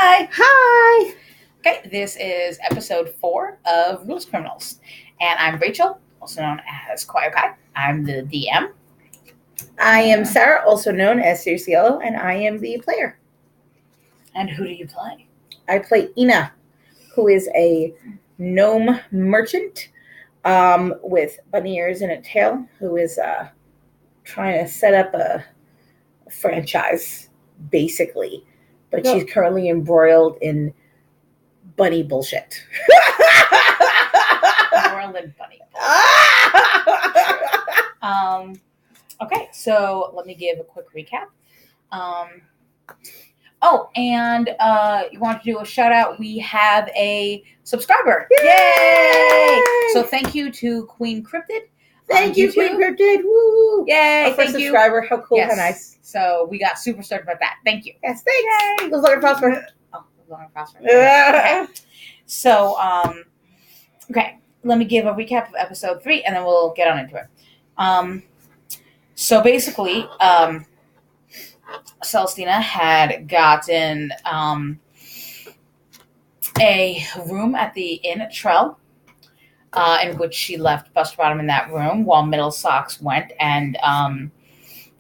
Hi. Hi. Okay, this is episode 4 of Rules Criminals. And I'm Rachel, also known as Kwayokai. I'm the DM. I am Sarah, also known as Serious Yellow, and I am the player. And who do you play? I play Ina, who is a gnome merchant with bunny ears and a tail, who is trying to set up a franchise, basically. But she's currently embroiled in bunny bullshit. Embroiled in bunny bullshit. Okay, so let me give a quick recap. And you want to do a shout out? We have a subscriber. Yay! So thank you to Queen Cryptid. Thank you, Queen Cryptid. Woo! Yay! Our first subscriber. How cool! Yes. How nice. So we got super stoked about that. Thank you. Yes, thanks. Yay! Live long and prosper. Oh, live long and prosper. Okay. So, okay, let me give a recap of episode 3, and then we'll get on into it. So basically, Celestina had gotten a room at the inn at Trell, in which she left Buster Bottom in that room while Middle Socks went and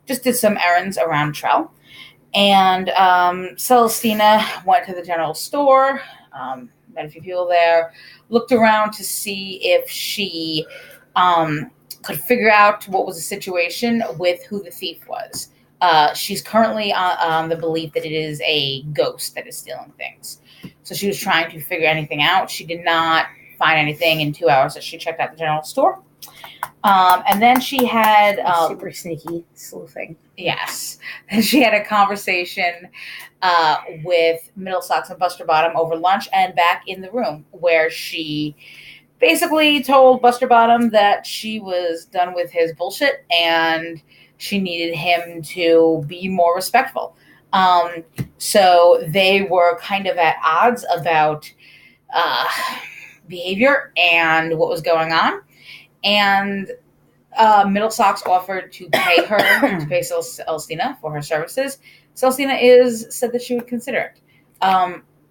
just did some errands around Trell. And Celestina went to the general store, met a few people there, looked around to see if she could figure out what was the situation with who the thief was. She's currently on the belief that it is a ghost that is stealing things. So she was trying to figure anything out. She did not find anything in 2 hours that she checked out the general store. And then she had... super sneaky sleuthing. Yes. Then she had a conversation with Middle Socks and Buster Bottom over lunch and back in the room where she basically told Buster Bottom that she was done with his bullshit and she needed him to be more respectful. So they were kind of at odds about behavior and what was going on. And Middle Socks offered to pay her, to pay Celestina for her services. Celestina said that she would consider it.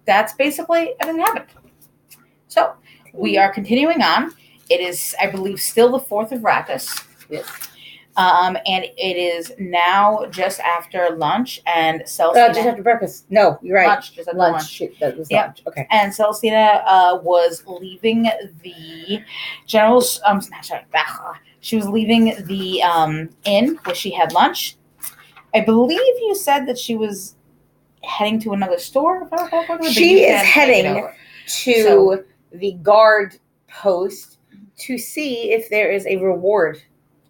That's basically everything that happened. So we are continuing on. It is, I believe, still the 4th of Rakkus. Yes. And it is now just after lunch, and Celestina... just after breakfast. No, you're right. Lunch, just after lunch. That was lunch. Okay. And Celestina was leaving the general's... She was leaving the inn where she had lunch. I believe you said that she was heading to another store. She is heading to the guard post to see if there is a reward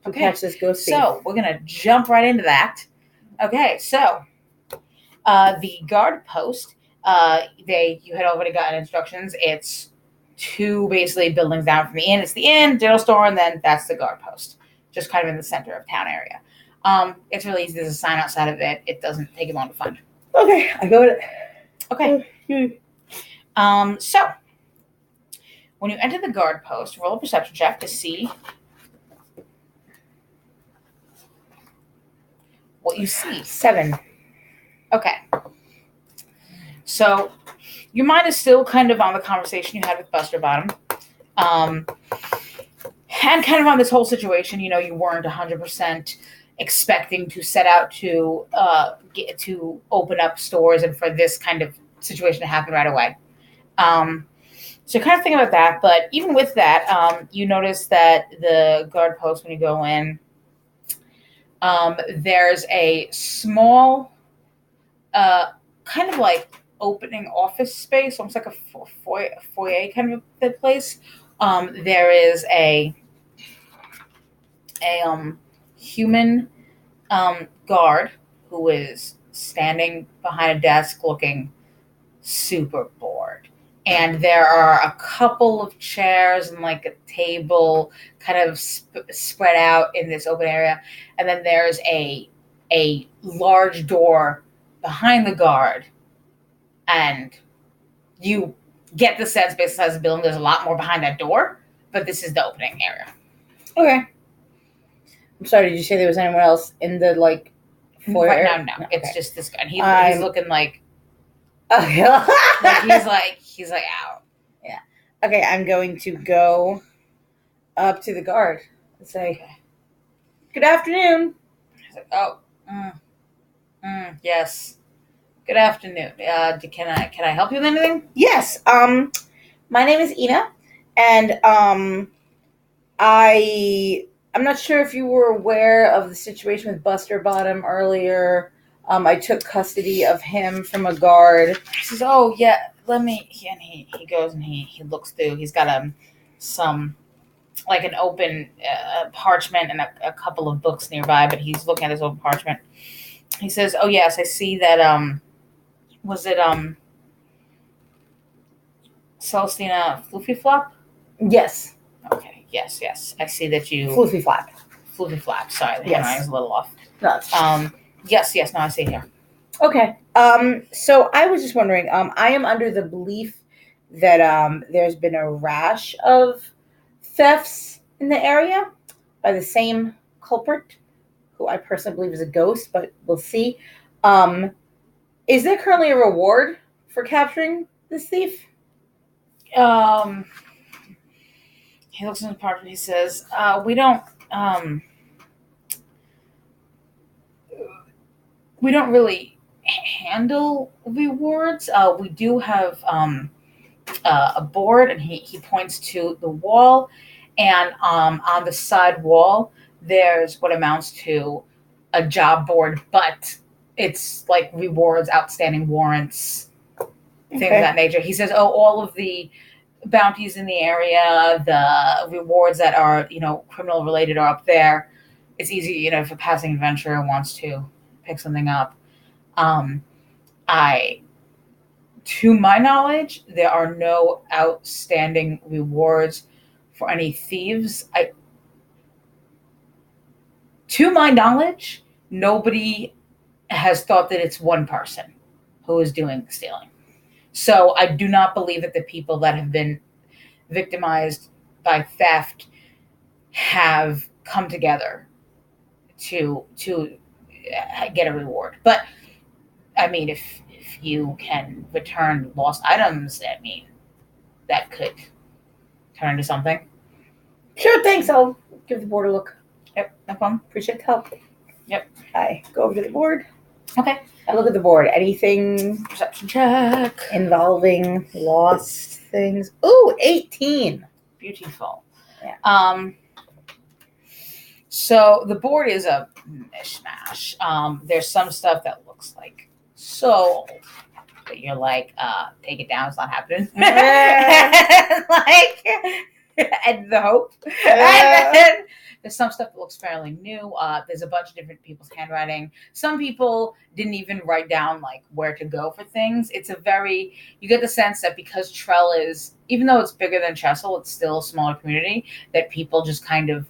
to catch this ghost thief. So we're going to jump right into that. Okay, so the guard post, you had already gotten instructions. It's 2 basically buildings down from the inn. It's the inn, general store, and then that's the guard post, just kind of in the center of town area. It's really easy. There's a sign outside of it. It doesn't take you long to find. Okay, I go with it. Okay. So when you enter the guard post, roll a perception check to see what you see. 7. Okay. So your mind is still kind of on the conversation you had with Buster Bottom. And kind of on this whole situation, you weren't 100% expecting to set out to open up stores and for this kind of situation to happen right away. So kind of thinking about that, but even with that, you notice that the guard post, when you go in, there's a small, kind of like opening office space, almost like a foyer kind of a place. There is a human guard who is standing behind a desk looking super bored. And there are a couple of chairs and like a table kind of spread out in this open area. And then there's a large door behind the guard. And you get the sense, based on the size of the building, there's a lot more behind that door. But this is the opening area. Okay. I'm sorry, did you say there was anyone else in the, foyer? No. Okay. It's just this guy. And he's looking like He's like out. Yeah. Okay, I'm going to go up to the guard and say, Okay. "Good afternoon." He's like, oh, yes. Good afternoon. Can I help you with anything? Yes. My name is Ina, and I'm not sure if you were aware of the situation with Buster Bottom earlier. I took custody of him from a guard. He says, "Oh yeah, let me." And he goes and he looks through. He's got some like an open parchment and a couple of books nearby, but he's looking at this open parchment. He says, "Oh yes, I see that. Was it Celestina Floofy Flop?" Yes, Okay. Yes. I see that you Floofy Flap. Floofy Flap. Sorry, the Yes. handwriting's a little off. No. Yes. No, I see here. Okay. So I was just wondering. I am under the belief that there's been a rash of thefts in the area by the same culprit, who I personally believe is a ghost, but we'll see. Um, is there currently a reward for capturing this thief? Um, he looks in the parchment. He says, um, we don't really handle rewards. We do have a board, and he points to the wall, and on the side wall there's what amounts to a job board, but it's like rewards, outstanding warrants, things of that nature. He says, "Oh, all of the bounties in the area, the rewards that are criminal related are up there. It's easy, if a passing adventurer wants to pick something up." Um, I To my knowledge, there are no outstanding rewards for any thieves. To my knowledge, nobody has thought that it's one person who is doing the stealing. So I do not believe that the people that have been victimized by theft have come together to get a reward. But I mean, if you can return lost items, I mean, that could turn into something. Sure, thanks. I'll give the board a look. Yep, no problem. Appreciate the help. Yep. I go over to the board. Okay. I look at the board. Anything Perception check. involving lost things? Ooh, 18. Beautiful. Yeah. So the board is a mishmash. There's some stuff that looks like so old that you're like, take it down, it's not happening. And the hope. And then there's some stuff that looks fairly new. There's a bunch of different people's handwriting. Some people didn't even write down like where to go for things. You get the sense that because Trell is, even though it's bigger than Chesil, it's still a smaller community, that people just kind of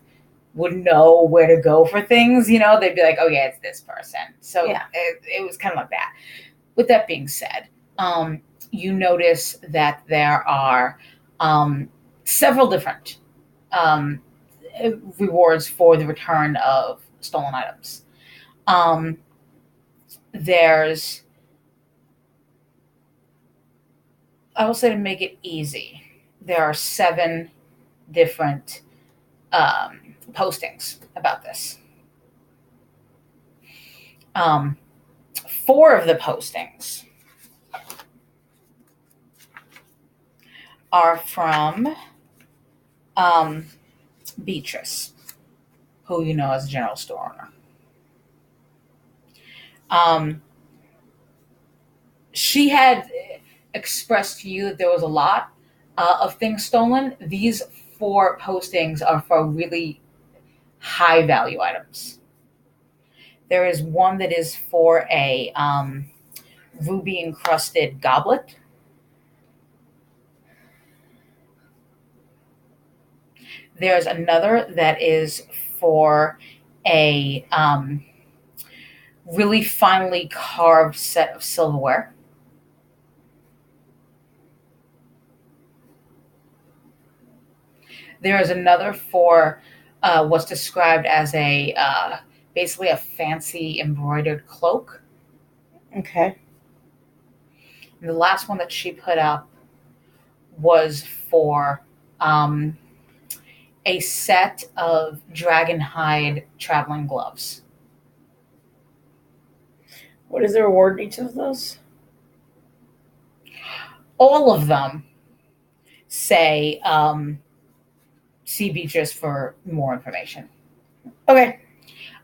would know where to go for things. They'd be like, oh yeah, it's this person. So yeah, it was kind of like that. With that being said, you notice that there are several different rewards for the return of stolen items. There's, I will say, to make it easy, there are 7 different postings about this. 4 of the postings are from Beatrice, who you know as a general store owner. She had expressed to you that there was a lot of things stolen. These 4 postings are for really high value items. There is one that is for a ruby encrusted goblet. There's another that is for a really finely carved set of silverware. There is another for what's described as basically a fancy embroidered cloak. Okay. The last one that she put up was for a set of dragon hide traveling gloves. What is the reward in each of those? All of them say see Beatrice for more information. Okay.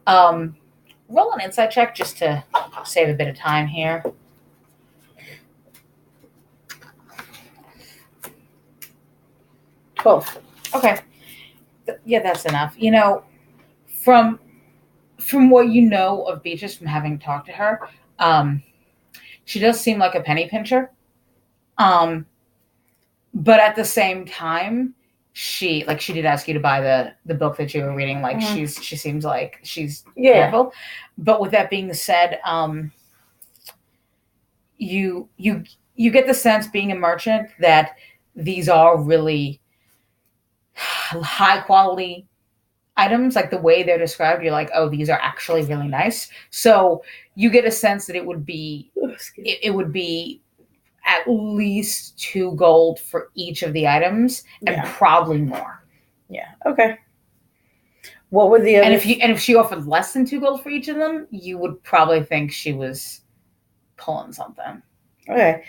Roll an insight check just to save a bit of time here. 12. Okay. Yeah, that's enough. You know, from what you know of Beatrice from having talked to her, she does seem like a penny pincher. But at the same time, she did ask you to buy the book that you were reading. Like she seems like she's careful. But with that being said, you get the sense, being a merchant, that these are really high quality items. Like the way they're described, you're like, oh, these are actually really nice. So you get a sense that it would be at least 2 gold for each of the items, and probably more. Yeah. Okay. What were the other? And if she offered less than 2 gold for each of them, you would probably think she was pulling something. Okay.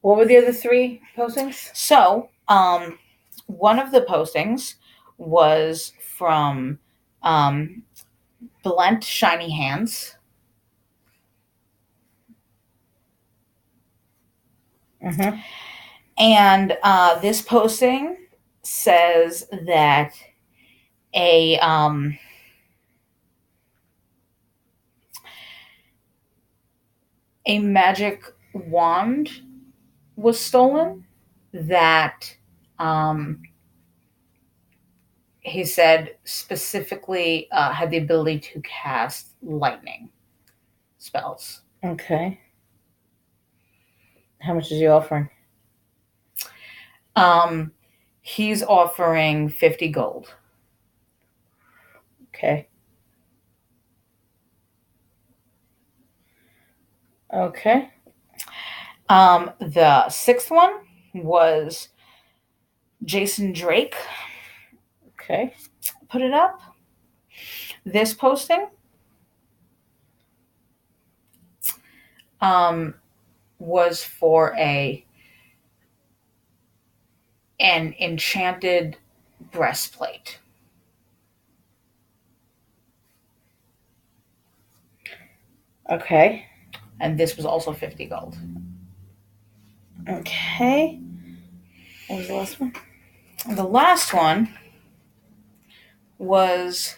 What were the other 3 postings? So, one of the postings was from Blent Shiny Hands. Mm-hmm. And this posting says that a magic wand was stolen that he said specifically had the ability to cast lightning spells. Okay. How much is he offering? He's offering 50 gold. Okay. Okay. The 6th one was Jason Drake. Okay. Put it up. This posting was for an enchanted breastplate. Okay. And this was also 50 gold. Okay. What was the last one? The last one was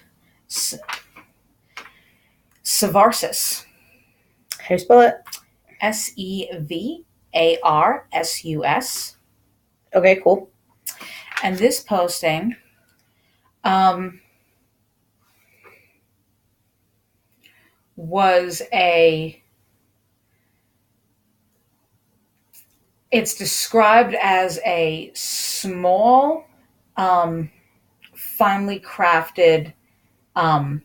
Sevarsus. How do you spell it? Sevarsus. Okay, cool. And this posting was it's described as a small, finely crafted, I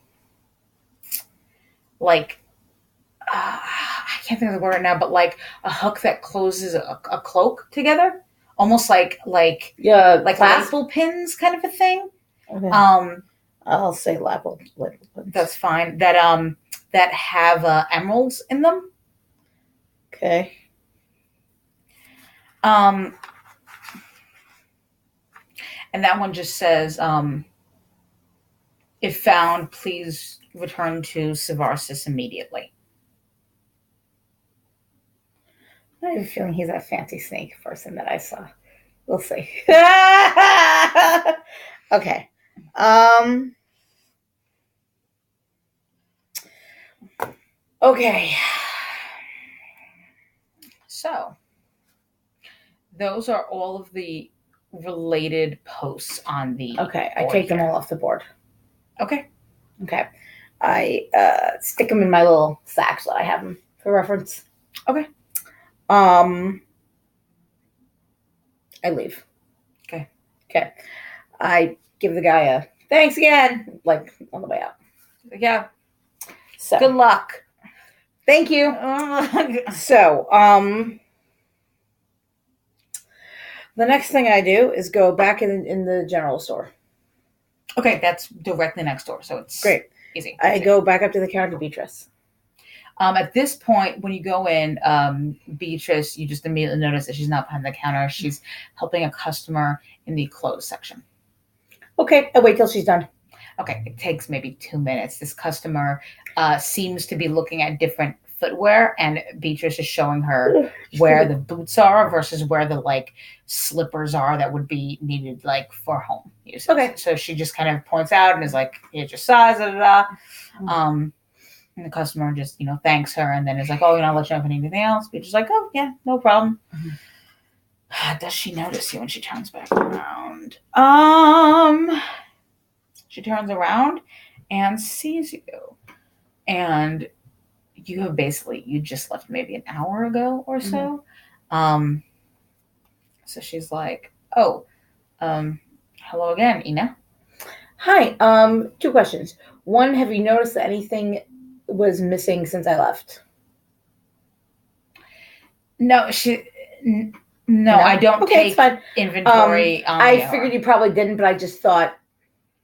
can't think of the word right now, but like a hook that closes a cloak together, almost like lapel pins, kind of a thing. Okay. I'll say lapel pins. That's fine. That have emeralds in them. Okay. And that one just says, if found, please return to Sevarsus immediately. I have a feeling he's that fancy snake person that I saw. We'll see. Okay. Okay. So, those are all of the related posts on the Okay, I take them all off the board. Okay. Okay. I stick them in my little sack so I have them for reference. Okay. I leave. Okay. Okay. I give the guy a thanks again, like on the way out. Yeah. So good luck. Thank you. So, the next thing I do is go back in the general store. Okay, that's directly next door, so it's great. Easy. I go back up to the counter, Beatrice. At this point, when you go in, Beatrice, you just immediately notice that she's not behind the counter. She's helping a customer in the clothes section. Okay, I'll wait till she's done. Okay, it takes maybe 2 minutes. This customer seems to be looking at different footwear, and Beatrice is showing her where the boots are versus where the like slippers are that would be needed like for home use. Okay. So she just kind of points out and is like, "Here's your size." Da, da, da. And the customer just thanks her, and then is like, "Oh, I'll let you know if I need anything else." Beatrice is like, "Oh yeah, no problem." Mm-hmm. Does she notice you when she turns back around? She turns around and sees you, and you just left maybe an hour ago or so. Mm-hmm. So she's like, "Oh, hello again, Ina." Hi. 2 questions. One, have you noticed that anything was missing since I left? No, no, I don't take inventory. I figured you probably didn't, but I just thought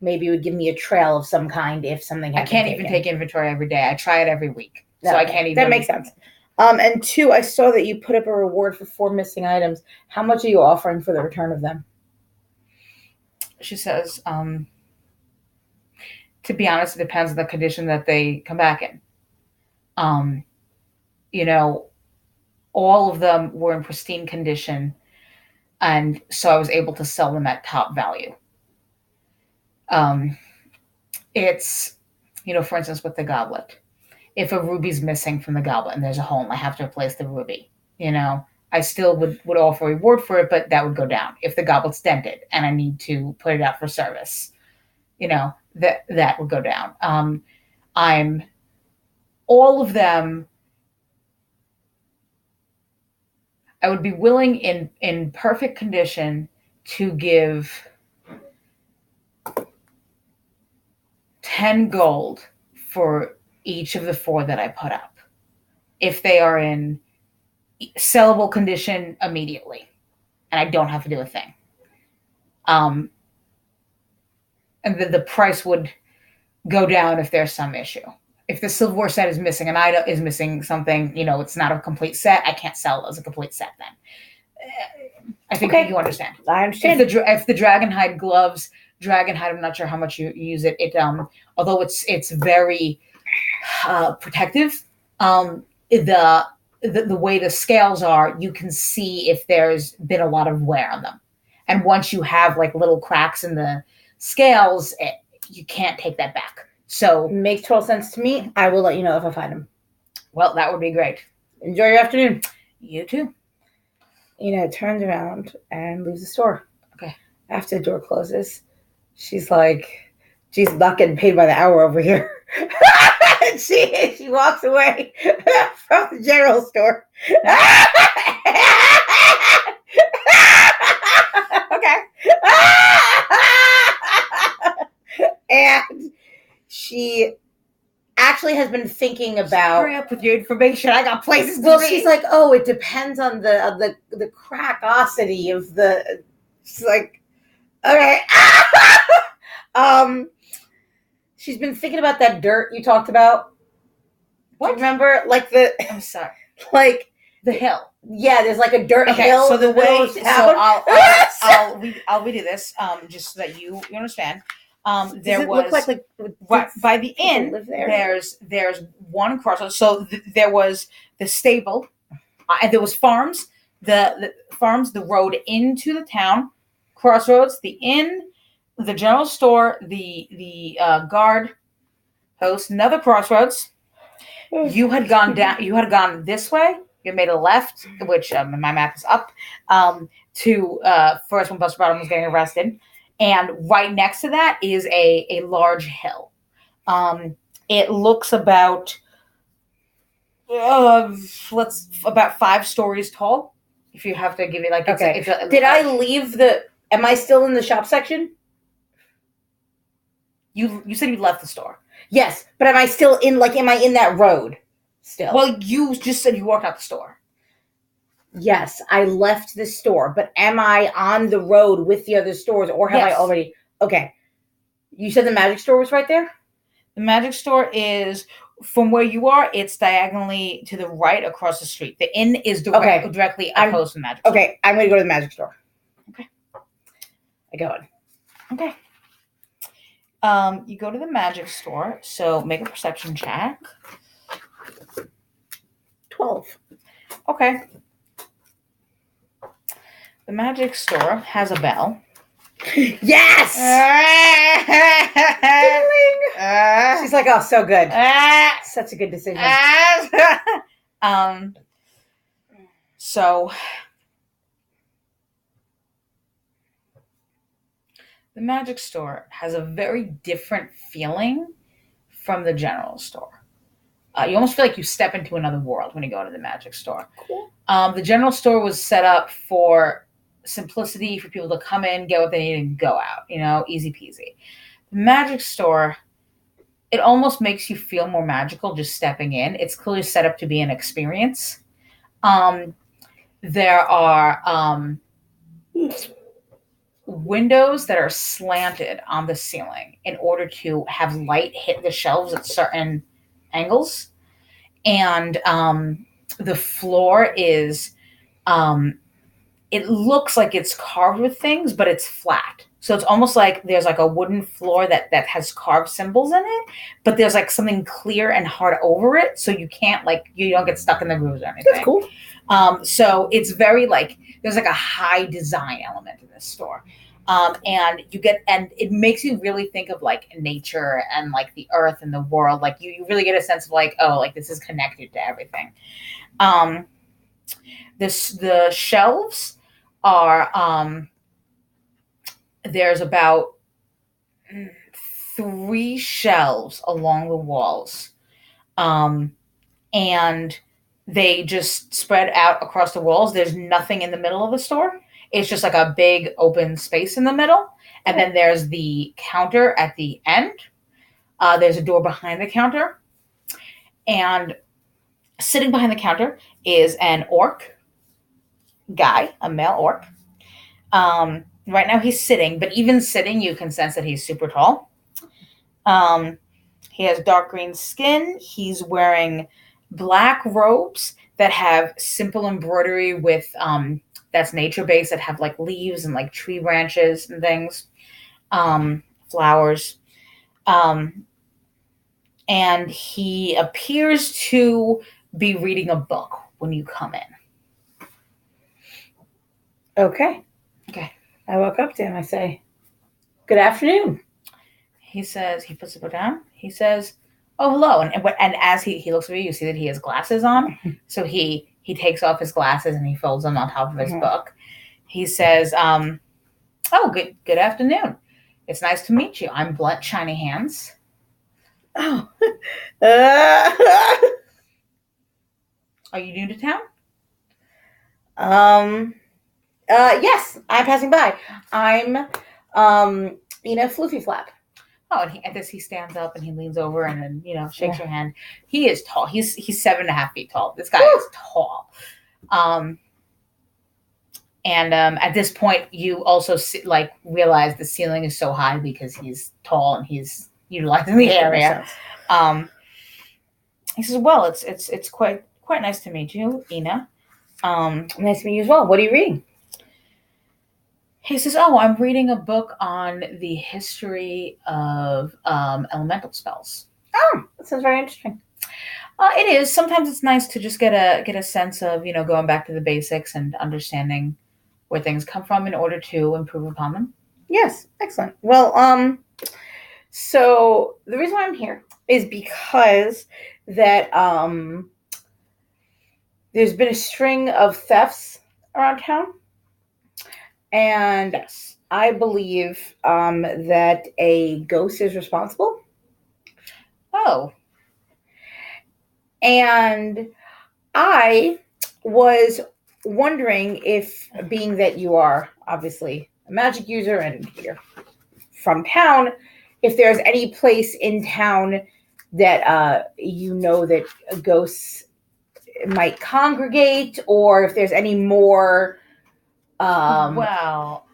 maybe it would give me a trail of some kind if something had I can't even take inventory every day. I try it every week. So I can't even. That makes sense. And 2, I saw that you put up a reward for 4 missing items. How much are you offering for the return of them? She says, to be honest, it depends on the condition that they come back in. All of them were in pristine condition, and so I was able to sell them at top value. It's, for instance, with the goblet. If a ruby's missing from the goblet and there's a hole and I have to replace the ruby, I still would offer a reward for it, but that would go down. If the goblet's dented and I need to put it out for service, that would go down. All of them, I would be willing in perfect condition to give 10 gold for each of the 4 that I put up, if they are in sellable condition immediately, and I don't have to do a thing. And the price would go down if there's some issue. If the silverware set is missing, an item is missing something, it's not a complete set, I can't sell it as a complete set then. I think you understand. I understand. If the dragonhide gloves, I'm not sure how much you use it. Although it's very protective, the way the scales are, you can see if there's been a lot of wear on them. And once you have like little cracks in the scales, you can't take that back. So makes total sense to me. I will let you know if I find them. Well, that would be great. Enjoy your afternoon. You too. Turns around and leaves the store. Okay. After the door closes, she's like, "Geez, I'm not getting paid by the hour over here." And she walks away from the general store. Okay. And she actually has been thinking about. Hurry up with your information. I got places to be. Well, she's like, "Oh, it depends on the crackosity of the." She's like, "Okay." She's been thinking about that dirt you talked about. What? Do you remember, like I'm sorry. Like the hill. Yeah, there's like a dirt hill. So the way. So I'll redo this. Just so that you understand. There was look by the inn. There's one crossroads. So there was the stable, and there was farms. The farms, the road into the town, crossroads, the inn, the general store, the guard post, another crossroads. You had gone down. You had gone this way. You made a left, which my map is up. To first when Buster Bottom was getting arrested. And right next to that is a large hill. It looks about about 5 stories tall. If you have to give it like okay. Did I leave the? Am I still in the shop section? You said you left the store. Yes, but am I still in? Like, am I in that road still. Well, you just said you walked out the store. Yes, I left the store, but am I on the road with the other stores, or have I already? Okay. You said the magic store was right there? The magic store is, from where you are, it's diagonally to the right across the street. The inn is directly opposed to the magic store. Okay, I'm going to go to the magic store. Okay. I go in. Okay. You go to the magic store, so make a perception check. 12. Okay. The magic store has a bell. Yes! She's like, oh, so good. Such a good decision. So the magic store has a very different feeling from the general store. You almost feel like you step into another world when you go to the magic store. Cool. The general store was set up for simplicity, for people to come in, get what they need, and go out. Easy peasy. The magic store, it almost makes you feel more magical just stepping in. It's clearly set up to be an experience. There are windows that are slanted on the ceiling in order to have light hit the shelves at certain angles. And the floor is, it looks like it's carved with things, but it's flat. So it's almost like there's like a wooden floor that has carved symbols in it, but there's like something clear and hard over it. So you can't you don't get stuck in the grooves or anything. That's cool. So it's very there's like a high design element in this store. And it makes you really think of nature and the earth and the world. You really get a sense of this is connected to everything. The shelves are, there's about 3 shelves along the walls. And they just spread out across the walls. There's nothing in the middle of the store. It's just like a big open space in the middle. And then there's the counter at the end. There's a door behind the counter. And sitting behind the counter is an orc guy, a male orc. Right now he's sitting, but even sitting, you can sense that he's super tall. He has dark green skin. He's wearing black robes that have simple embroidery with that's nature-based, that have leaves and tree branches and things, flowers. And he appears to be reading a book when you come in. Okay. I walk up to him. I say, good afternoon. He puts the book down. He says, oh, hello. And as he looks at you see that he has glasses on. So he takes off his glasses and he folds them on top of his book. He says, oh, good afternoon. It's nice to meet you. I'm Blunt Shiny Hands. Oh. Are you new to town? Yes, I'm passing by. I'm Floofy Flap. Oh, and at this he stands up and he leans over and then shakes your hand. He is tall. He's 7.5 feet tall. This guy is tall. And at this point, you also realize the ceiling is so high because he's tall and he's utilizing the area. He says, "Well, it's quite nice to meet you, Ina. Nice to meet you as well. What are you reading?" He says, "Oh, I'm reading a book on the history of elemental spells." Oh, that sounds very interesting. It is. Sometimes it's nice to just get a sense of going back to the basics and understanding where things come from in order to improve upon them. Yes, excellent. Well, so the reason why I'm here is because that there's been a string of thefts around town. And yes, I believe that a ghost is responsible. Oh. And I was wondering if, being that you are obviously a magic user and you're from town, if there's any place in town that that ghosts might congregate, or if there's any more. Well,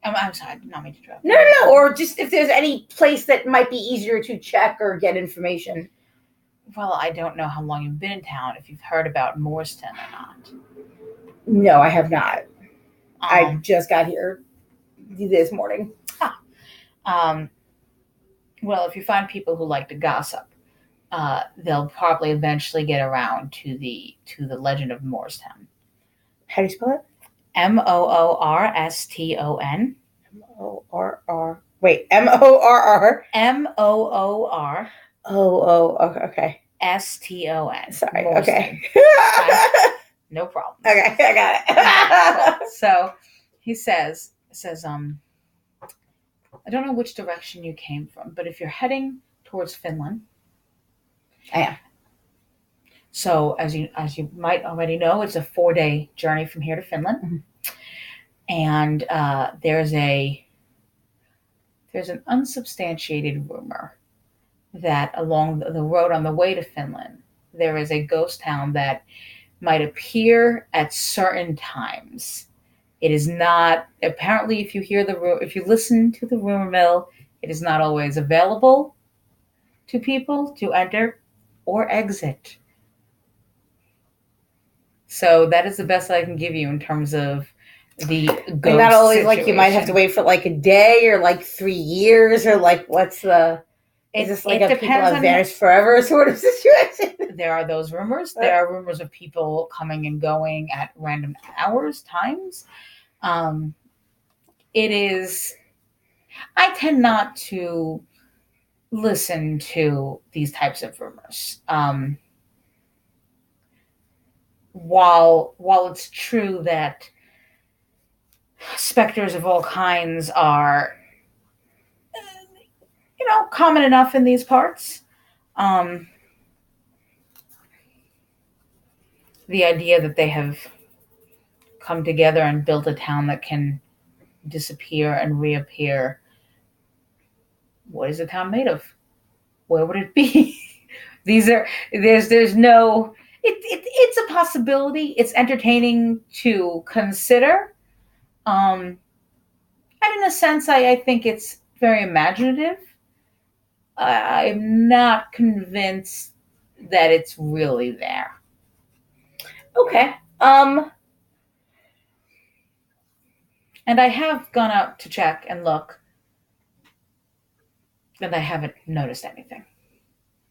I'm sorry, I did not mean to interrupt. No. Or just if there's any place that might be easier to check or get information. Well, I don't know how long you've been in town, if you've heard about Morristown or not. No, I have not. I just got here this morning. Well, if you find people who like to gossip, they'll probably eventually get around to the legend of Morristown. How do you spell it? Morston. Morr. Wait, Morr. Moor. Oh, okay. Ston. Sorry. Morristown. Okay. No problem. Okay, I got it. Cool. So he says, I don't know which direction you came from, but if you're heading towards Finland, I am. So as you might already know, it's a 4-day journey from here to Finland, and there's an unsubstantiated rumor that along the road on the way to Finland, there is a ghost town that might appear at certain times. It is not, apparently, if you listen to the rumor mill, it is not always available to people to enter or exit. So that is the best I can give you in terms of the ghost not always situation. Like you might have to wait for like a day or like 3 years or like what's the... Is this like a people have vanished forever sort of situation? There are those rumors. There are rumors of people coming and going at random hours, times. It is... I tend not to listen to these types of rumors. While it's true that specters of all kinds are, common enough in these parts, the idea that they have come together and built a town that can disappear and reappear. What is a town made of? Where would it be? There's no... It's a possibility. It's entertaining to consider. And in a sense, I think it's very imaginative. I'm not convinced that it's really there. Okay. And I have gone out to check and look, and I haven't noticed anything.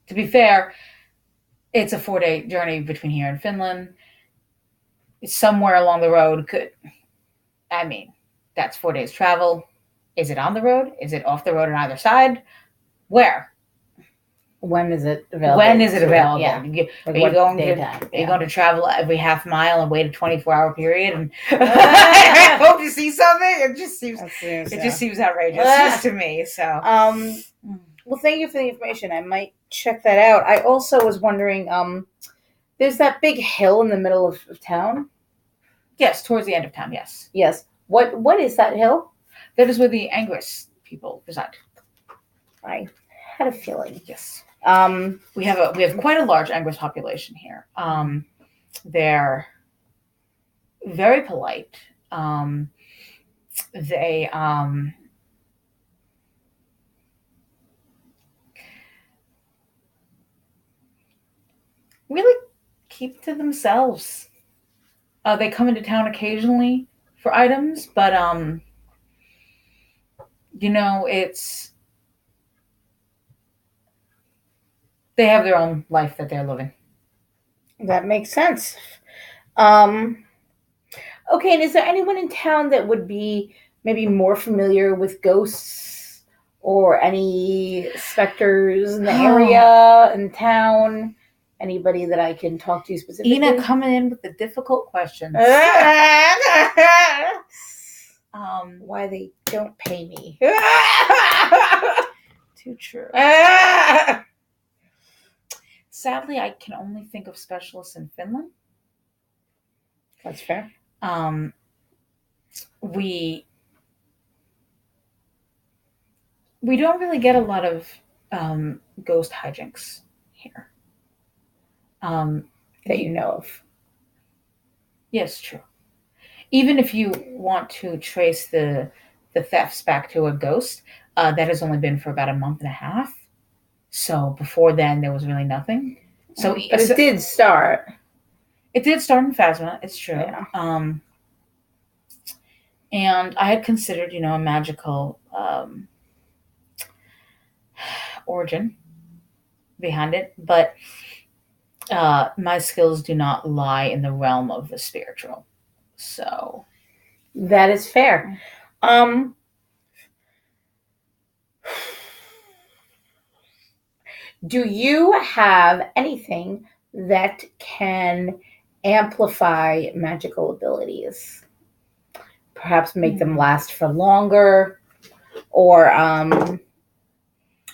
To be fair, it's a 4-day journey between here and Finland. It's somewhere along the road. That's 4 days travel. Is it on the road? Is it off the road on either side? Where? When is it available? Yeah. Are you going to travel every half mile and wait a 24-hour period and hope to see something? It just seems outrageous to me. So, well, thank you for the information. I might check that out. I also was wondering, there's that big hill in the middle of town. Yes, towards the end of town. Yes. Yes. What is that hill? That is where the Angus people reside. I had a feeling. Yes. We have quite a large Angus population here. They're very polite. They really keep to themselves. They come into town occasionally for items, but they have their own life that they're living. That makes sense. Okay, and is there anyone in town that would be maybe more familiar with ghosts or any specters in the area, in town? Anybody that I can talk to specifically? Ina coming in with the difficult questions. Why they don't pay me. Too true. Sadly, I can only think of specialists in Finland. That's fair. We don't really get a lot of ghost hijinks here. Um, that you know of. yes, true. Even if you want to trace the thefts back to a ghost, that has only been for about a month and a half. So before then, there was really nothing. But it did start. It did start in Phasma. It's true. Yeah. And I had considered, a magical origin behind it, but my skills do not lie in the realm of the spiritual. So That is fair. Do you have anything that can amplify magical abilities? Perhaps make them last for longer, or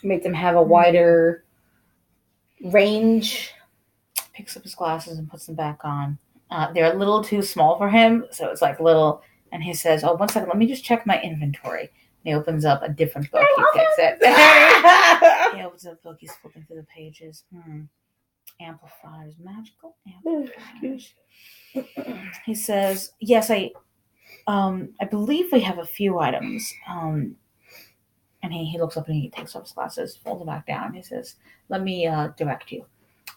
make them have a wider range. picks up his glasses and puts them back on. They're a little too small for him, so it's like little. And he says, "Oh, one second, let me just check my inventory." And he opens up a different book. He picks it. He opens up a book. He's flipping through the pages. Amplifiers, magical amplifiers. He says, "Yes, I believe we have a few items." And he looks up and he takes off his glasses, folds them back down. He says, "Let me direct you."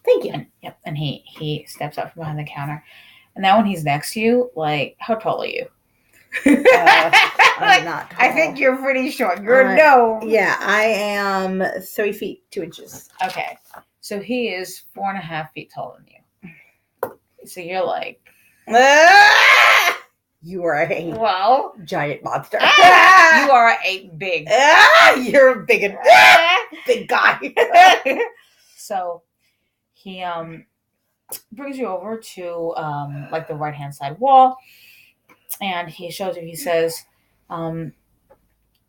Thank you. And yep, and he steps up from behind the counter. And now when he's next to you, like, how tall are you? I'm not tall. I think you're pretty short. You're no. Yeah, I am 3 feet 2 inches. Okay, so he is 4.5 feet taller than you. So you're like, you are a giant monster. You are a big. You're a big guy. So he brings you over to like the right hand side wall, and he shows you. He says,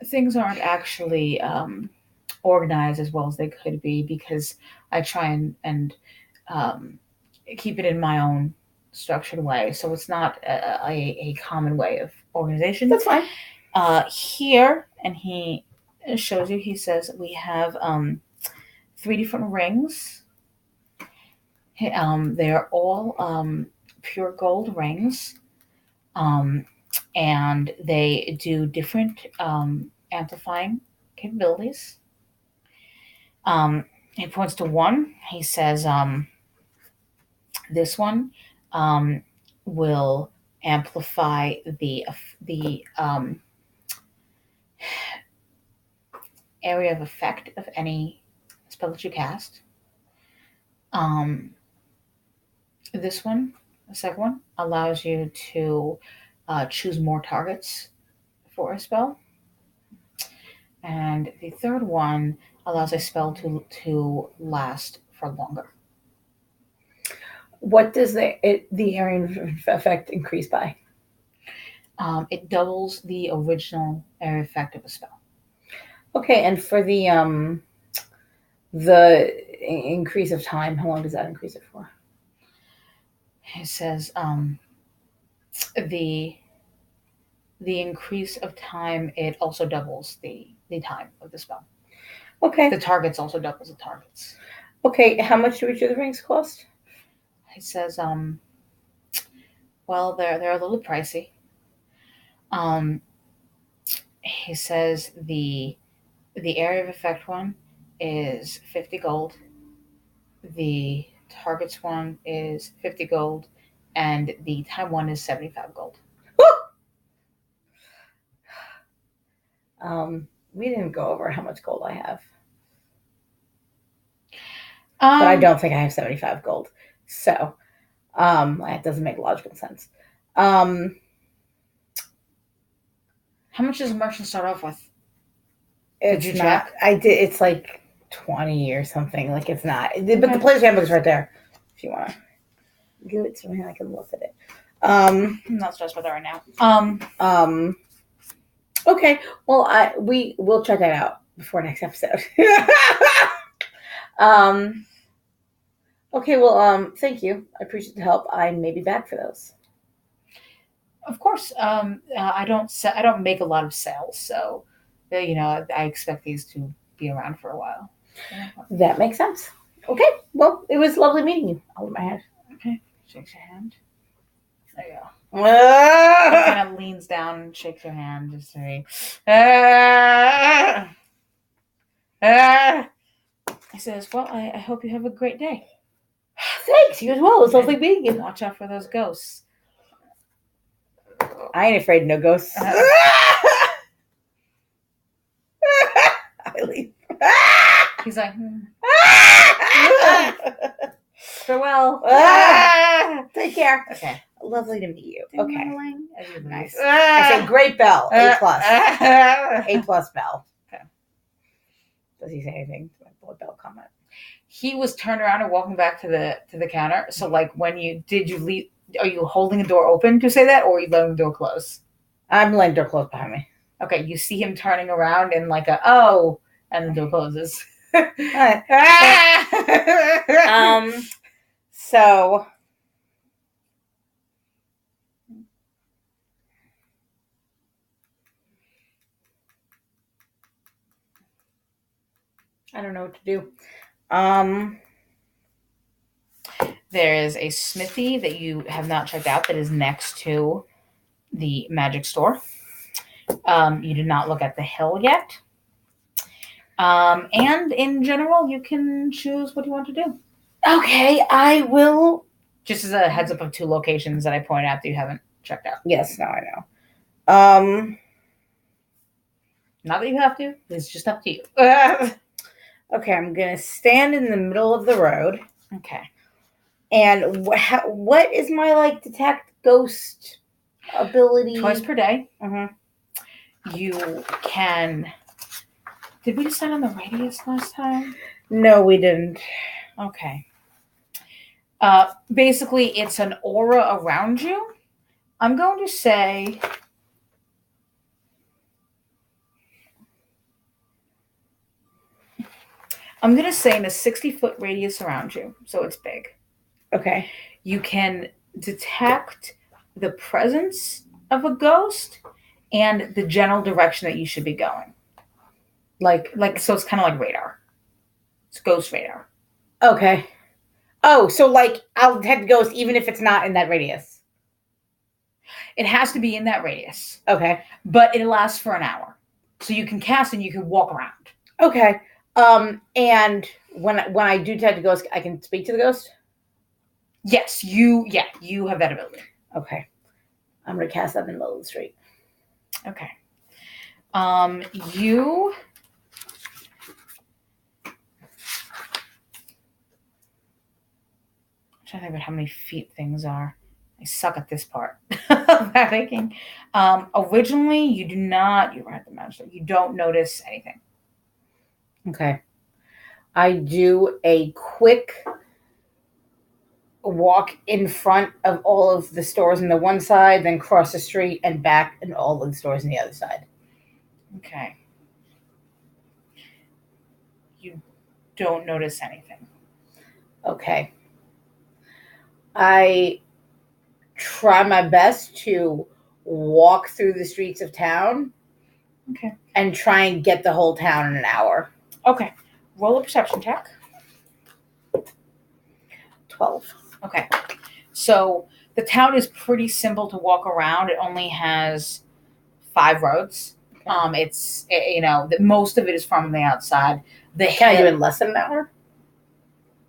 things aren't actually organized as well as they could be because I try and keep it in my own structured way. So it's not a common way of organization. That's fine. Here, and he shows you. He says we have 3 different rings. They are all pure gold rings, and they do different amplifying capabilities. He points to one. He says, "This one will amplify the area of effect of any spell that you cast." This one, the second one, allows you to choose more targets for a spell. And the third one allows a spell to last for longer. What does the area of effect increase by? It doubles the original area effect of a spell. Okay, and for the increase of time, how long does that increase it for? It says the increase of time, it also doubles the time of the spell. Okay. The targets also doubles the targets. Okay, how much do each of the rings cost? He says, well, they're a little pricey. He says the area of effect one is 50 gold. The targets one is 50 gold, and the time one is 75 gold. We didn't go over how much gold I have. But I don't think I have 75 gold. So that doesn't make logical sense. How much does a merchant start off with? Did you check? I did. It's like 20 or something. Like it's not. But the player's handbook is right there. If you want to give it to me, I can look at it. I'm not stressed about that right now. Okay. Well, we'll check that out before next episode. Okay. Well, thank you. I appreciate the help. I may be back for those. Of course. I don't make a lot of sales, so I expect these to be around for a while. That makes sense. Okay. Well, it was lovely meeting you. I'll hold my hand. Okay. Shakes your hand. There you go. He Ah! kind of leans down and shakes your hand just to me. He says, well, I hope you have a great day. Thanks. You as well. It's lovely meeting you. Watch out for those ghosts. I ain't afraid of no ghosts. I leave. He's like, farewell. Take care. Okay. Lovely to meet you. Okay. Nice. I say great bell. A plus. A plus bell. Okay. Does he say anything to my bullet bell comment? He was turned around and walking back to the counter. So like when you leave, are you holding the door open to say that, or are you letting the door close? I'm letting the door close behind me. Okay, you see him turning around and like and the door closes. So I don't know what to do. There is a smithy that you have not checked out that is next to the magic store. You did not look at the hill yet. And in general, you can choose what you want to do. Okay, I will. Just as a heads up of 2 locations that I pointed out that you haven't checked out. Yes, now I know. Not that you have to. It's just up to you. Okay, I'm going to stand in the middle of the road. Okay. And what is my, detect ghost ability? Twice per day. Mm-hmm. You can... Did we decide on the radius last time? No, we didn't. Okay. Basically, it's an aura around you. I'm going to say... I'm going to say in a 60-foot radius around you, so it's big. Okay. You can detect the presence of a ghost and the general direction that you should be going. So it's kind of like radar. It's ghost radar. Okay. Oh, so I'll detect ghost even if it's not in that radius. It has to be in that radius. Okay. But it lasts for an hour. So you can cast and you can walk around. Okay. And when I do detect a ghost, I can speak to the ghost? Yes, you have that ability. Okay. I'm going to cast that in the middle of the street. Okay. You... I'm trying to think about how many feet things are. I suck at this part of that thinking. Originally, you do not... You're right, the magic. You don't notice anything. Okay. I do a quick walk in front of all of the stores on the one side, then cross the street and back and all of the stores on the other side. Okay. You don't notice anything. Okay. I try my best to walk through the streets of town. Okay. And try and get the whole town in an hour. Okay. Roll a perception check. 12. Okay. So the town is pretty simple to walk around. It only has 5 roads. Okay. Most of it is from the outside. Can I do it in less than an hour?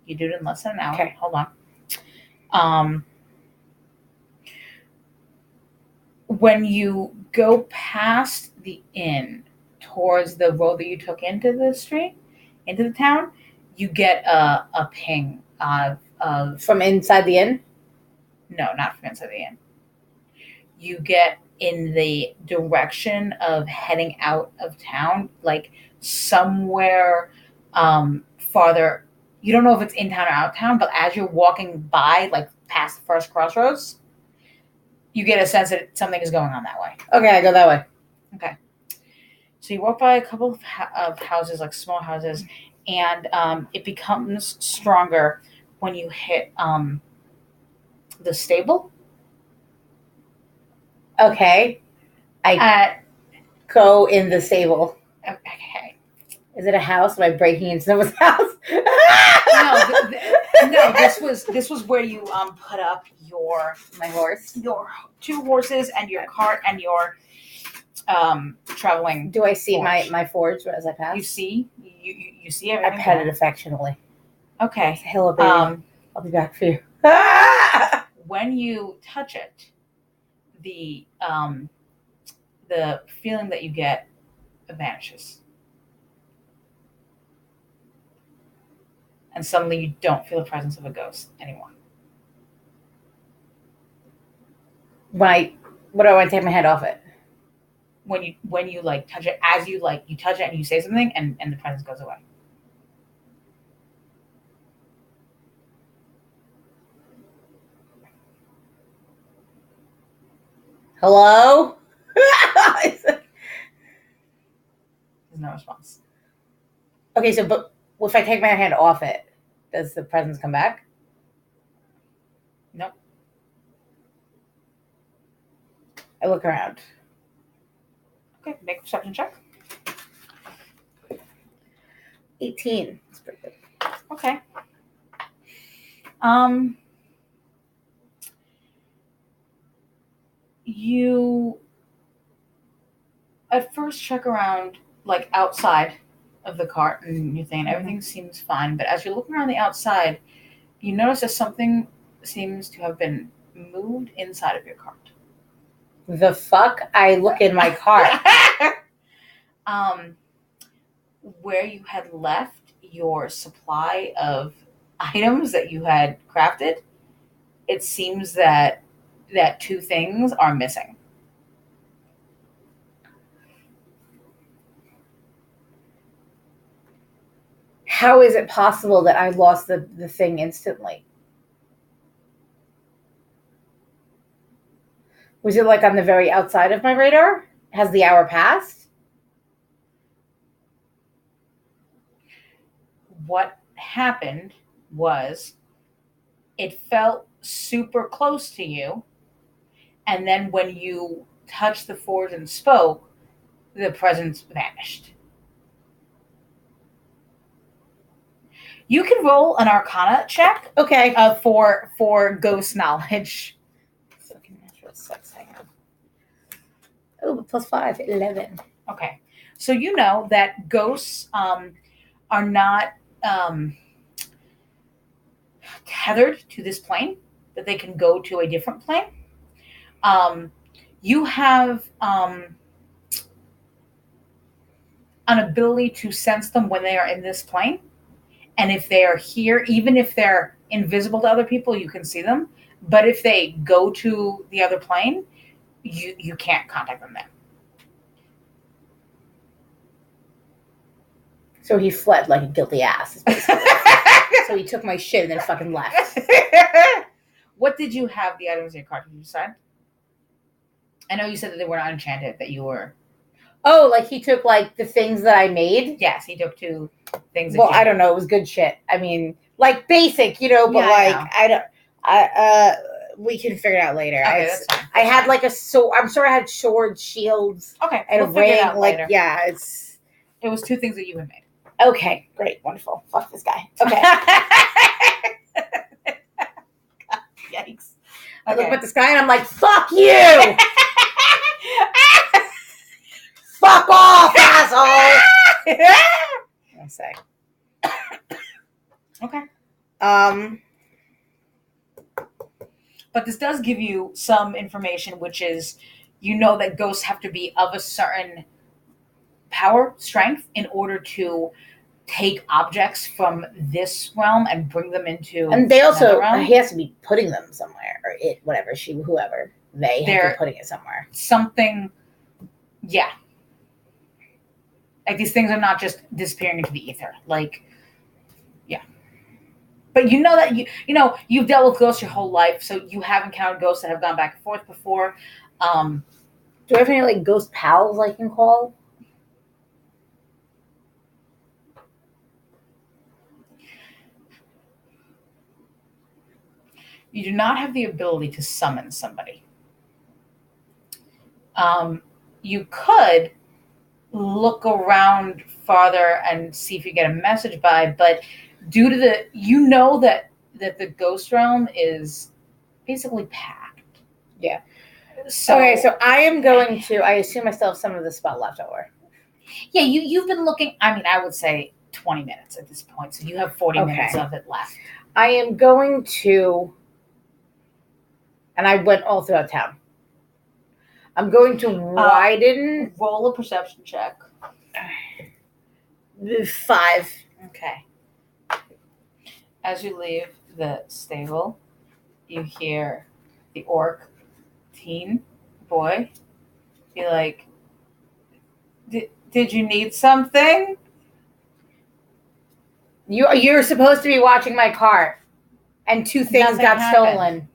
You do it in less than an hour. Okay. Hold on. When you go past the inn towards the road that you took into the street, into the town, you get a ping of from inside the inn? No, not from inside the inn. You get in the direction of heading out of town, like somewhere farther. You don't know if it's in town or out of town, but as you're walking by, like past the first crossroads, you get a sense that something is going on that way. Okay, I go that way. Okay. So you walk by a couple of houses, like small houses, and it becomes stronger when you hit the stable. Okay. I go in the stable. Okay. Is it a house? Am I breaking into someone's house? No. This was where you put up my horse. your 2 horses and your cart and your traveling. Do I see forge. my forge as I pass? You see I everything. pet it affectionately. Okay. Hello, baby. I'll be back for you. When you touch it, the feeling that you get vanishes. And suddenly you don't feel the presence of a ghost anymore. What do I want to take my head off it? When you like touch it, as you touch it and you say something and the presence goes away. Hello? There's no response. Okay, so but if I take my hand off it, does the presence come back? Nope. I look around. Okay, make a perception check. 18. That's pretty good. Okay. You at first check around like outside of the cart and you're thinking everything seems fine, but as you're looking around the outside, you notice that something seems to have been moved inside of your cart. The fuck? I look in my cart. Where you had left your supply of items that you had crafted, it seems that 2 things are missing. How is it possible that I lost the thing instantly? Was it like on the very outside of my radar? Has the hour passed? What happened was it felt super close to you, and then when you touched the forge and spoke, the presence vanished. You can roll an Arcana check. Okay. For ghost knowledge. Fucking natural sucks. Hang on. Oh, but +5, 11. Okay, so you know that ghosts are not tethered to this plane; that they can go to a different plane. You have an ability to sense them when they are in this plane. And if they are here, even if they're invisible to other people, you can see them. But if they go to the other plane, you can't contact them then. So he fled like a guilty ass. So he took my shit and then fucking left. What did you have the items in your cart? Did you decide? I know you said that they were not enchanted, that you were... Oh, like he took like the things that I made? Yes, he took 2 things. Well, I don't know. It was good shit. I mean, like basic, you know, but yeah, we can figure it out later. Okay, that's fine. I had like a sword. I'm sure I had swords, shields, okay, and a ring. Like, later. Yeah, it was 2 things that you had made. Okay, great, wonderful. Fuck this guy. Okay. Yikes. I look at this guy and I'm like, fuck you! Fuck off, asshole! I say. Okay. But this does give you some information, which is, you know that ghosts have to be of a certain power, strength, in order to take objects from this realm and bring them into. And they also, he has to be putting them somewhere, or it, whatever, whoever, they have to be putting it somewhere. Something, yeah. Like, these things are not just disappearing into the ether. Like, yeah. But you know that, you've dealt with ghosts your whole life, so you have encountered ghosts that have gone back and forth before. Do I have any, like, ghost pals I can call? You do not have the ability to summon somebody. You could look around farther and see if you get a message by. But due to that the ghost realm is basically packed. Yeah. So Okay, so I am going to. I assume I still have some of the spell left over. yeah, you've been looking. I mean, I would say 20 minutes at this point, so you have 40 minutes of it left. I am going to, and I went all throughout town. I'm going to widen. Roll a perception check. 5. Okay. As you leave the stable, you hear the orc teen boy be like, did you need something? You're supposed to be watching my cart, and 2 things Nothing got happened. stolen.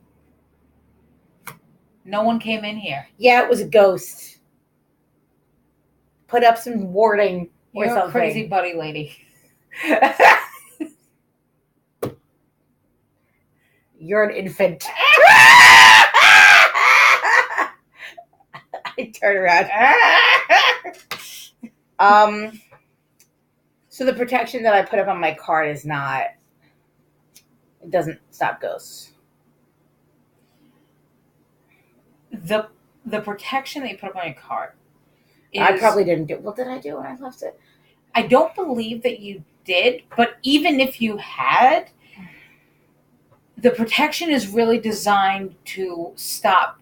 No one came in here. Yeah, it was a ghost. Put up some warding or You're something. a crazy buddy lady. You're an infant. I turn around. So the protection that I put up on my card is not. It doesn't stop ghosts. The protection that you put up on your card. I probably didn't do. What did I do when I left it? I don't believe that you did, but even if you had, the protection is really designed to stop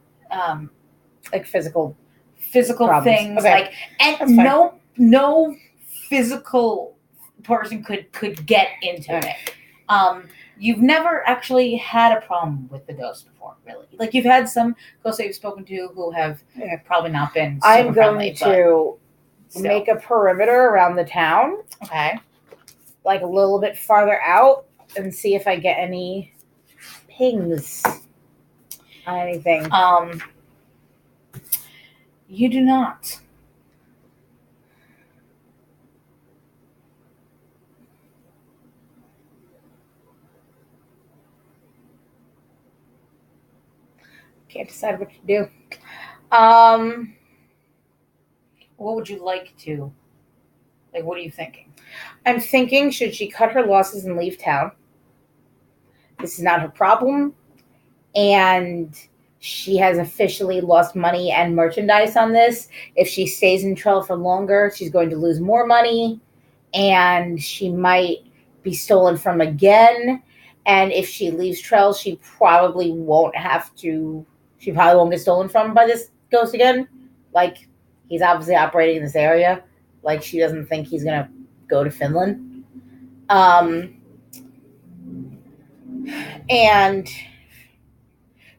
like physical problems. Things. Okay. Like, and no physical person could get into it. You've never actually had a problem with the ghost before, really. Like, you've had some ghosts that you've spoken to who have probably not been super I'm friendly, going to make a perimeter around the town. Okay. Like a little bit farther out and see if I get any pings on anything. You do not. Can't decide what to do. What would you like to? Like, what are you thinking? I'm thinking, should she cut her losses and leave town? This is not her problem. And she has officially lost money and merchandise on this. If she stays in Trell for longer, she's going to lose more money. And she might be stolen from again. And if she leaves Trell, she probably won't get stolen from by this ghost again. Like, he's obviously operating in this area. Like, she doesn't think he's going to go to Finland. And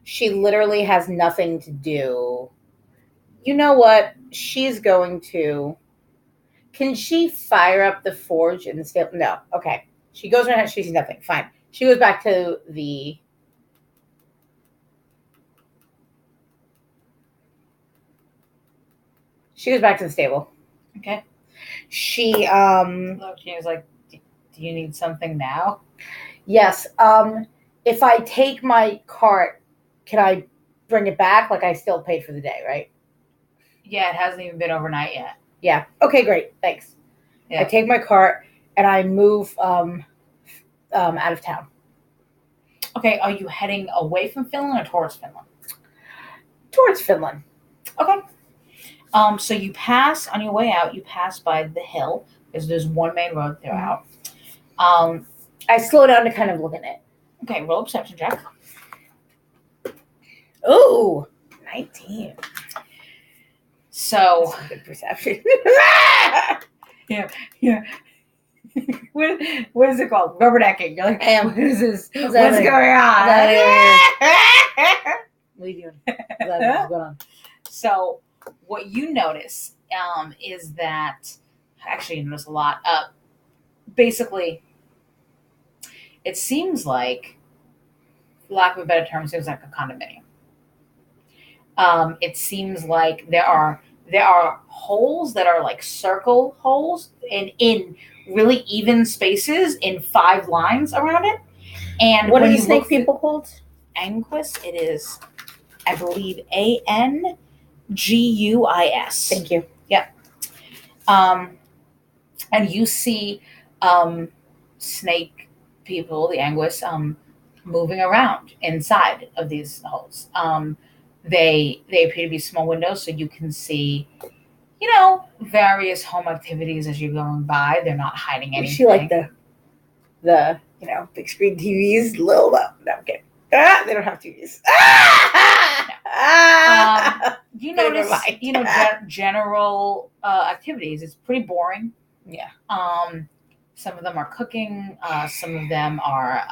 she literally has nothing to do. You know what? She's going to... Can she fire up the forge in the stable? No. Okay. She goes around, she sees nothing. Fine. She goes back to the... She goes back to the stable. Okay. She was like, do you need something now? Yes. If I take my cart, can I bring it back? Like, I still paid for the day, right? Yeah, it hasn't even been overnight yet. Yeah. Okay, great. Thanks. Yeah. I take my cart and I move out of town. Okay, are you heading away from Finland or towards Finland? Towards Finland. Okay. So you pass, on your way out, you pass by the hill, because there's one main road throughout. I slow down to kind of look at it. Okay, roll a perception check. Ooh, 19. So... That's a good perception. Yeah. What is it called? Rubbernecking. You're like, what is this? What's going on? What are you doing? What's going on? So, what you notice is that, actually, you notice a lot. Basically, it seems like, for lack of a better term, it seems like a condominium. It seems like there are holes that are like circle holes in really even spaces in 5 lines around it. And what are these snake people called? Anguis. It is, I believe, Anguis. Thank you. Yeah. And you see snake people, the anguis, moving around inside of these holes. They appear to be small windows, so you can see, various home activities as you're going by. They're not hiding anything. Is she like the big screen TVs? Little no, I'm kidding. They don't have TVs. You notice, general activities. It's pretty boring. Yeah. Some of them are cooking. Some of them are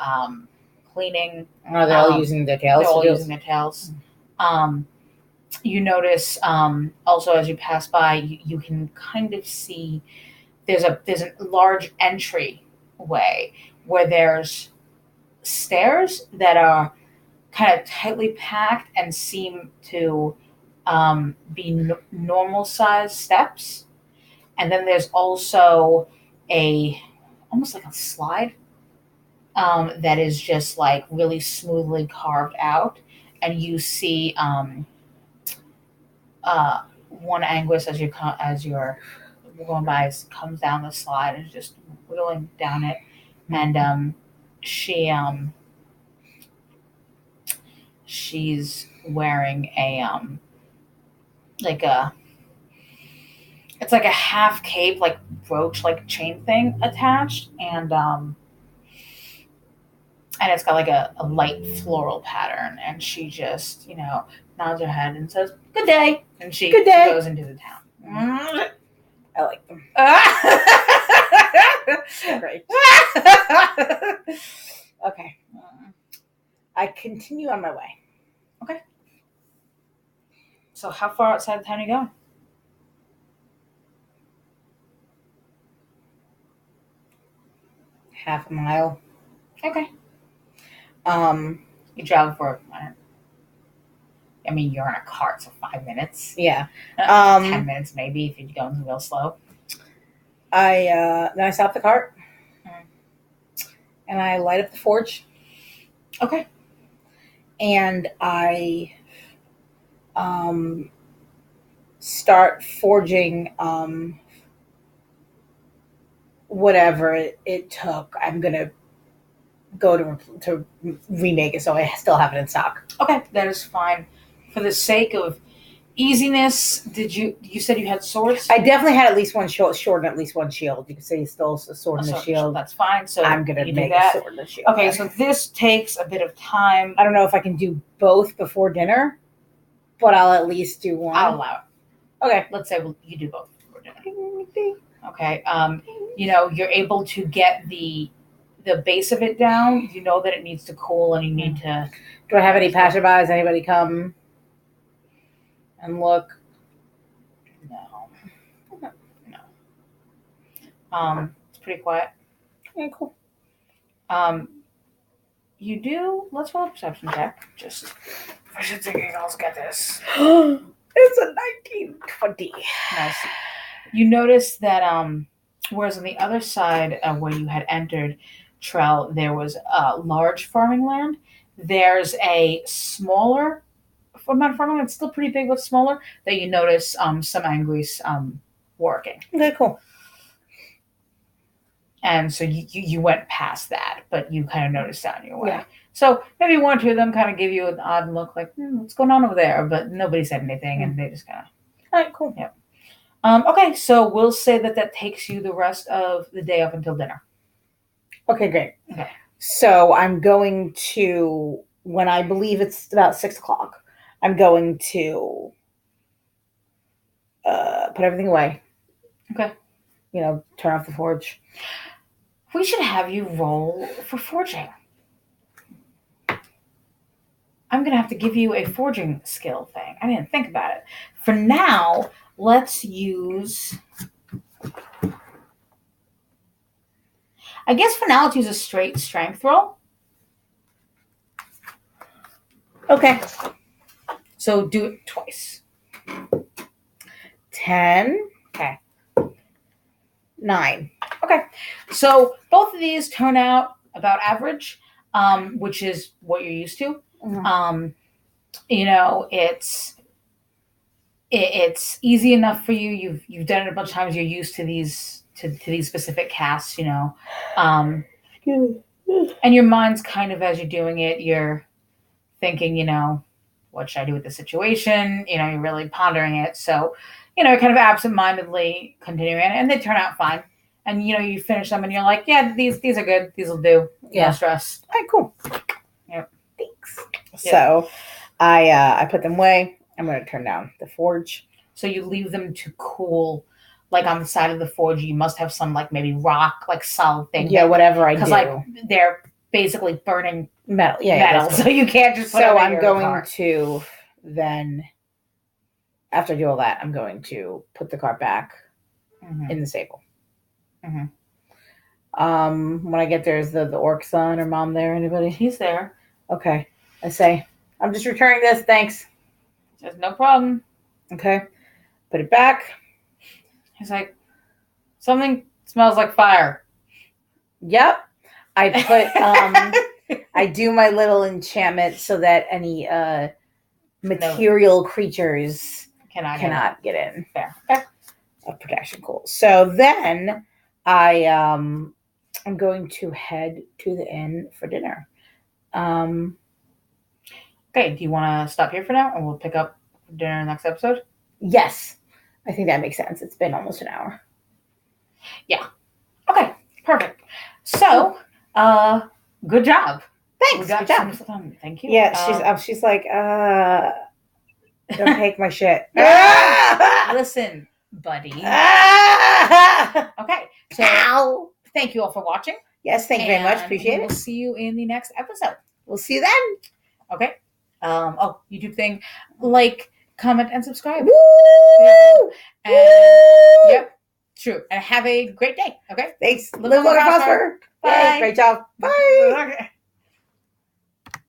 cleaning. Are they all using their tails? They're all using their tails. You notice also as you pass by, you can kind of see there's a large entryway where there's stairs that are kind of tightly packed and seem to be normal sized steps. And then there's also almost like a slide that is just like really smoothly carved out. And you see one anguis as you're going by comes down the slide and is just whittling down it. And she's wearing it's like a half cape, like brooch, like chain thing attached, and it's got like a light floral pattern. And she just nods her head and says good day, and she goes into the town. I like them. Great. Okay. I continue on my way. Okay. So how far outside the town are you going? Half a mile. Okay. You travel for you're in a cart, so 5 minutes. Yeah. 10 minutes maybe if you're going real slow. Then I stop the cart. And I light up the forge. Okay. And I start forging whatever it took. I'm gonna go to remake it, so I still have it in stock. Okay, that is fine. For the sake of easiness, you said you had swords? I definitely had at least one sword and at least one shield. You could say you stole a sword and a shield. That's fine. So I'm gonna make a sword and a shield. Okay, so this takes a bit of time. I don't know if I can do both before dinner, but I'll at least do one. I'll allow it. Okay. Let's say you do both before dinner. Okay. You're able to get the base of it down. You know that it needs to cool, and you need to. Do I have any passerbys? Anybody come and look? No. It's pretty quiet. Okay, cool. You do. Let's roll a perception check. Just for shits and giggles, get this. It's a 1920. Nice. You notice that whereas on the other side of where you had entered Trell, there was a large farming land. There's a smaller amount of farming land, still pretty big but smaller, that you notice some anguis working. Okay, cool. And so you went past that, but you kind of noticed on your way. Yeah. So maybe one or two of them kind of give you an odd look, like, what's going on over there? But nobody said anything, and they just kind of... All right, cool. Yep. Okay, so we'll say that takes you the rest of the day up until dinner. Okay, great. Okay. So I'm going to, when I believe it's about 6 o'clock, I'm going to put everything away. Okay. Turn off the forge. We should have you roll for forging. I'm going to have to give you a forging skill thing. I didn't think about it. For now, let's use... I guess for now, let's use a straight strength roll. Okay. So do it twice. 10. Okay. 9. Okay. So both of these turn out about average, which is what you're used to. Mm-hmm. It's it's easy enough for you. You've done it a bunch of times. You're used to these specific casts, and your mind's kind of, as you're doing it, you're thinking, what should I do with the situation? You're really pondering it. So, kind of absentmindedly continuing, and they turn out fine. And you finish them, and you're like, yeah, these are good. These will do. Yeah. No stress. All right, cool. Yep. Thanks. Yep. So, I put them away. I'm going to turn down the forge. So you leave them to cool, like on the side of the forge. You must have some like maybe rock, like solid thing. Yeah, whatever I do. Because like they're basically burning metal. Yeah, metal, so you can't just. So I'm going to then, after I do all that, I'm going to put the car back in the stable. Mm-hmm. When I get there, is the orc son or mom there? Anybody? He's there. Okay. I say, I'm just returning this. Thanks. There's no problem. Okay. Put it back. He's like, something smells like fire. Yep. I put, I do my little enchantment so that any material creatures cannot get in. Fair. Of protection. Cool. So then I'm going to head to the inn for dinner. Okay, do you want to stop here for now and we'll pick up dinner next episode? Yes. I think that makes sense. It's been almost an hour. Yeah. Okay, perfect. So, good job. Thanks. Good job. Thank you. Yeah, she's like, don't take my shit. Listen, buddy. Okay, so thank you all for watching. Yes, thank you very much. Appreciate it. We'll see you in the next episode. We'll see you then. Okay. YouTube thing, like, comment, and subscribe. Woo! And, yep, true. And have a great day. Okay. Thanks. Live long and prosper. Bye. Great job. Bye. Okay.